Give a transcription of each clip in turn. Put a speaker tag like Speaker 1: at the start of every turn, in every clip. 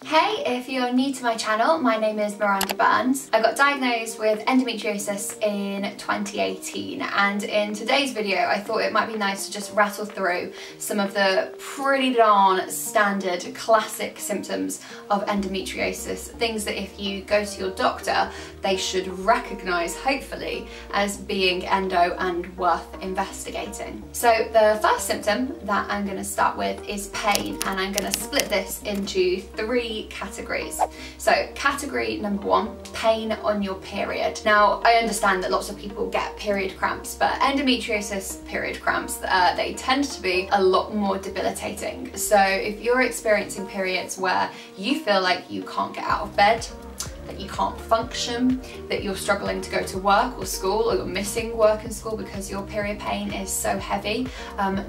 Speaker 1: Hey, if you're new to my channel, my name is Miranda Burns. I got diagnosed with endometriosis in 2018, and in today's video I thought it might be nice to just rattle through some of the pretty darn standard classic symptoms of endometriosis, things that if you go to your doctor they should recognise, hopefully, as being endo and worth investigating. So the first symptom that I'm going to start with is pain, and I'm going to split this into three categories. So category number one, pain on your period. Now I understand that lots of people get period cramps, but endometriosis period cramps, they tend to be a lot more debilitating. So if you're experiencing periods where you feel like you can't get out of bed, that you can't function, that you're struggling to go to work or school, or you're missing work and school because your period pain is so heavy,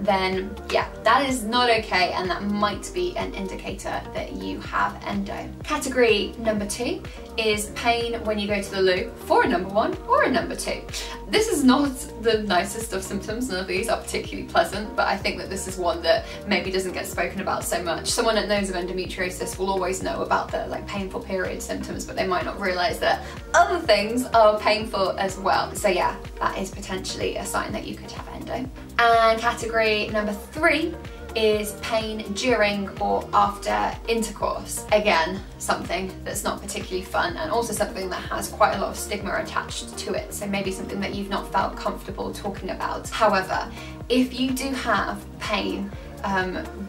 Speaker 1: then yeah, that is not okay, and that might be an indicator that you have endo. Category number two is pain when you go to the loo for a number one or a number two. This is not the nicest of symptoms, none of these are particularly pleasant, but I think that this is one that maybe doesn't get spoken about so much. Someone that knows of endometriosis will always know about the painful period symptoms, but they might not realise that other things are painful as well. So yeah, that is potentially a sign that you could have endo. And category number three is pain during or after intercourse. Again, something that's not particularly fun, and also something that has quite a lot of stigma attached to it, so maybe something that you've not felt comfortable talking about. However, if you do have pain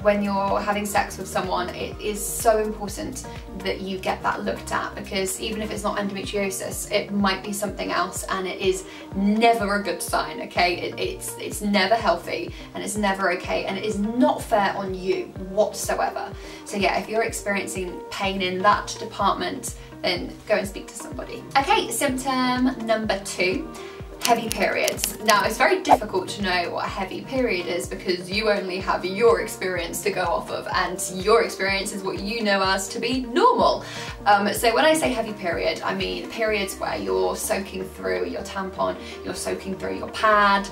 Speaker 1: when you're having sex with someone, it is so important that you get that looked at, because even if it's not endometriosis, it might be something else, and it is never a good sign, okay? It's never healthy, and it's never okay, and it is not fair on you whatsoever. So yeah, if you're experiencing pain in that department, then go and speak to somebody. Okay, symptom number two, heavy periods. Now, it's very difficult to know what a heavy period is because you only have your experience to go off of, and your experience is what you know as to be normal. So when I say heavy period, I mean periods where you're soaking through your tampon, you're soaking through your pad,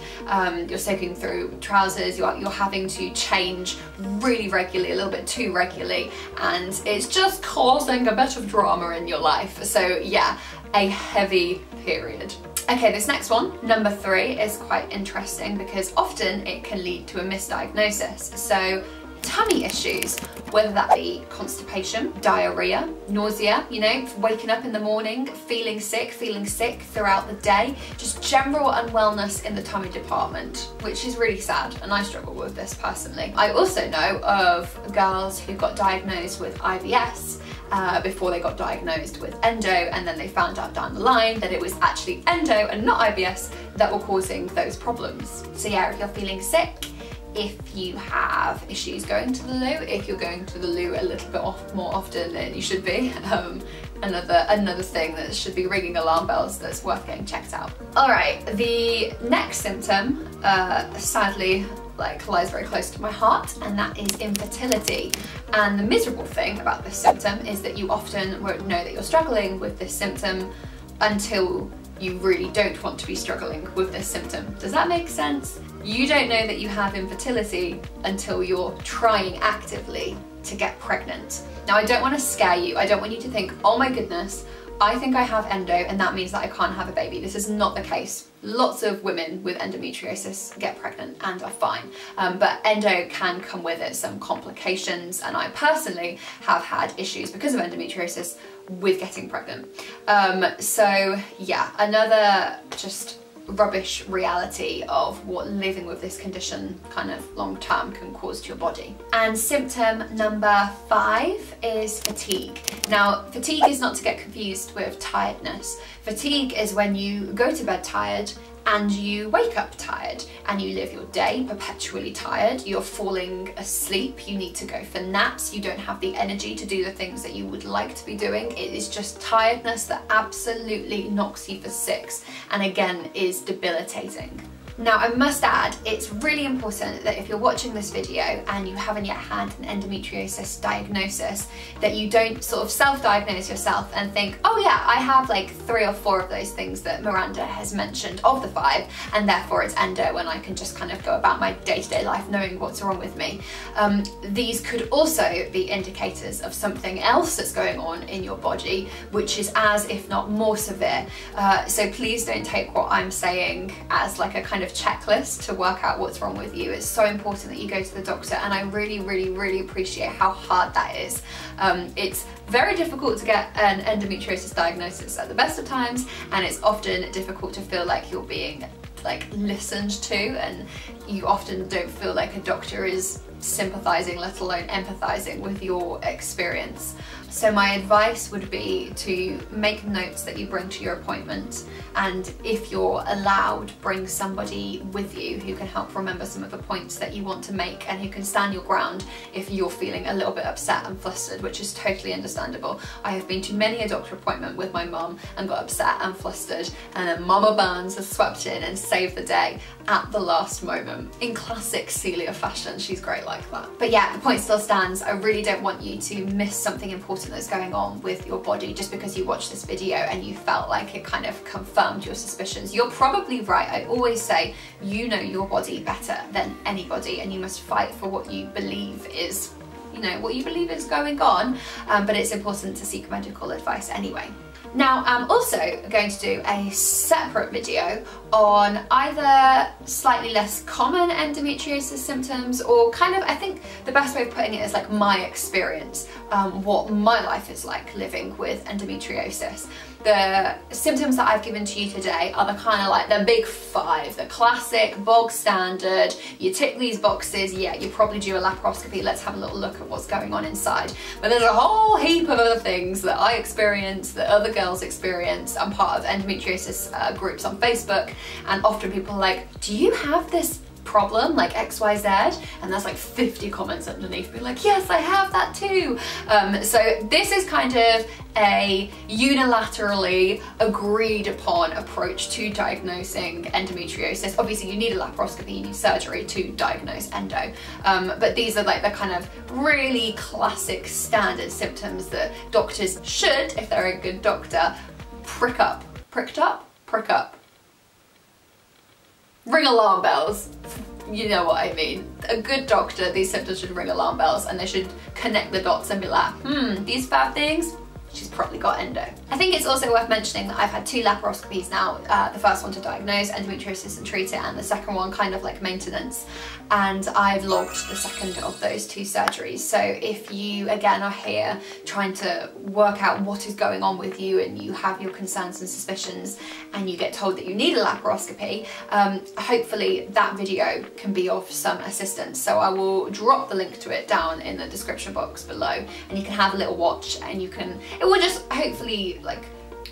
Speaker 1: you're soaking through trousers, you're having to change really regularly, a little bit too regularly, and it's just causing a bit of drama in your life. So yeah, a heavy period. Okay, this next one, number three, is quite interesting because often it can lead to a misdiagnosis. So tummy issues, whether that be constipation, diarrhea, nausea, you know, waking up in the morning, feeling sick throughout the day, just general unwellness in the tummy department, which is really sad, and I struggle with this personally. I also know of girls who got diagnosed with IBS before they got diagnosed with endo, and then they found out down the line that it was actually endo and not IBS that were causing those problems. So yeah, if you're feeling sick, if you have issues going to the loo, if you're going to the loo a little bit more often than you should be, another thing that should be ringing alarm bells that's worth getting checked out. Alright, the next symptom, sadly, lies very close to my heart, and that is infertility. And the miserable thing about this symptom is that you often won't know that you're struggling with this symptom until you really don't want to be struggling with this symptom. Does that make sense? You don't know that you have infertility until you're trying actively to get pregnant. Now, I don't want to scare you. I don't want you to think, oh my goodness, I think I have endo and that means that I can't have a baby. This is not the case. Lots of women with endometriosis get pregnant and are fine, but endo can come with it some complications, and I personally have had issues because of endometriosis with getting pregnant. So yeah, another just rubbish reality of what living with this condition kind of long term can cause to your body. And symptom number five is fatigue. Now, fatigue is not to get confused with tiredness. Fatigue is when you go to bed tired and you wake up tired, and you live your day perpetually tired. You're falling asleep, you need to go for naps, you don't have the energy to do the things that you would like to be doing. It is just tiredness that absolutely knocks you for six, and again is debilitating. Now, I must add, it's really important that if you're watching this video and you haven't yet had an endometriosis diagnosis, that you don't sort of self-diagnose yourself and think, oh yeah, I have like 3 or 4 of those things that Miranda has mentioned of the 5, and therefore it's endo and I can just kind of go about my day-to-day life knowing what's wrong with me. These could also be indicators of something else that's going on in your body, which is as, if not more severe. So please don't take what I'm saying as like a kind of checklist to work out what's wrong with you. It's so important that you go to the doctor, and I really appreciate how hard that is. It's very difficult to get an endometriosis diagnosis at the best of times, and it's often difficult to feel like you're being like listened to, and you often don't feel like a doctor is sympathizing, let alone empathizing with your experience. So my advice would be to make notes that you bring to your appointment, and if you're allowed, bring somebody with you who can help remember some of the points that you want to make and who can stand your ground if you're feeling a little bit upset and flustered, which is totally understandable. I have been to many a doctor appointment with my mum and got upset and flustered, and then Mama Burns has swept in and saved the day at the last moment. In classic Celia fashion, she's great like that. But yeah, the point still stands. I really don't want you to miss something important that's going on with your body just because you watched this video and you felt like it kind of confirmed your suspicions. You're probably right. I always say you know your body better than anybody, and you must fight for what you believe is, you know, what you believe is going on, but it's important to seek medical advice anyway. Now, I'm also going to do a separate video on either slightly less common endometriosis symptoms, or kind of, I think the best way of putting it is like my experience, what my life is like living with endometriosis. The symptoms that I've given to you today are the kind of like the big 5, the classic, bog standard, you tick these boxes, yeah, you probably do a laparoscopy, let's have a little look at what's going on inside. But there's a whole heap of other things that I experience, that other girls experience. I'm part of endometriosis groups on Facebook, and often people are like, do you have this problem like XYZ? And there's like 50 comments underneath me like, yes, I have that too. So this is kind of a unilaterally agreed upon approach to diagnosing endometriosis. Obviously you need a laparoscopy, you need surgery to diagnose endo, but these are like the kind of really classic standard symptoms that doctors should, if they're a good doctor, prick up, ring alarm bells. You know what I mean. A good doctor, these symptoms should ring alarm bells, and they should connect the dots and be like, these 5 things, she's probably got endo. I think it's also worth mentioning that I've had 2 laparoscopies now. The first one to diagnose endometriosis and treat it, and the second one kind of like maintenance. And I've logged the second of those 2 surgeries. So if you, again, are here trying to work out what is going on with you and you have your concerns and suspicions and you get told that you need a laparoscopy, hopefully that video can be of some assistance. So I will drop the link to it down in the description box below, and you can have a little watch, and it will just hopefully like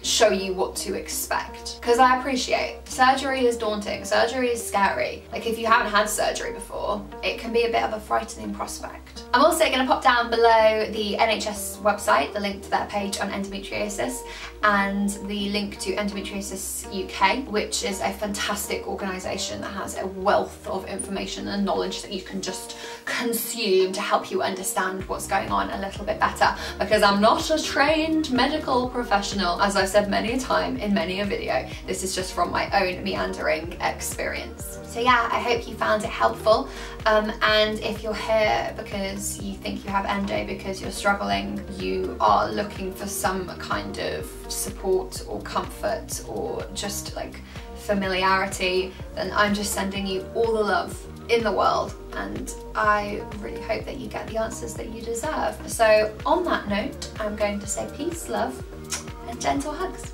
Speaker 1: show you what to expect. Because I appreciate surgery is daunting, surgery is scary. Like if you haven't had surgery before, it can be a bit of a frightening prospect. I'm also going to pop down below the NHS website, the link to their page on endometriosis, and the link to Endometriosis UK, which is a fantastic organisation that has a wealth of information and knowledge that you can just consume to help you understand what's going on a little bit better, because I'm not a trained medical professional, as I've said many a time in many a video. This is just from my own meandering experience. So yeah, I hope you found it helpful, and if you're here because you think you have endo because you're struggling, you are looking for some kind of support or comfort or just like familiarity, then I'm just sending you all the love in the world, and I really hope that you get the answers that you deserve. So on that note, I'm going to say peace, love, and gentle hugs.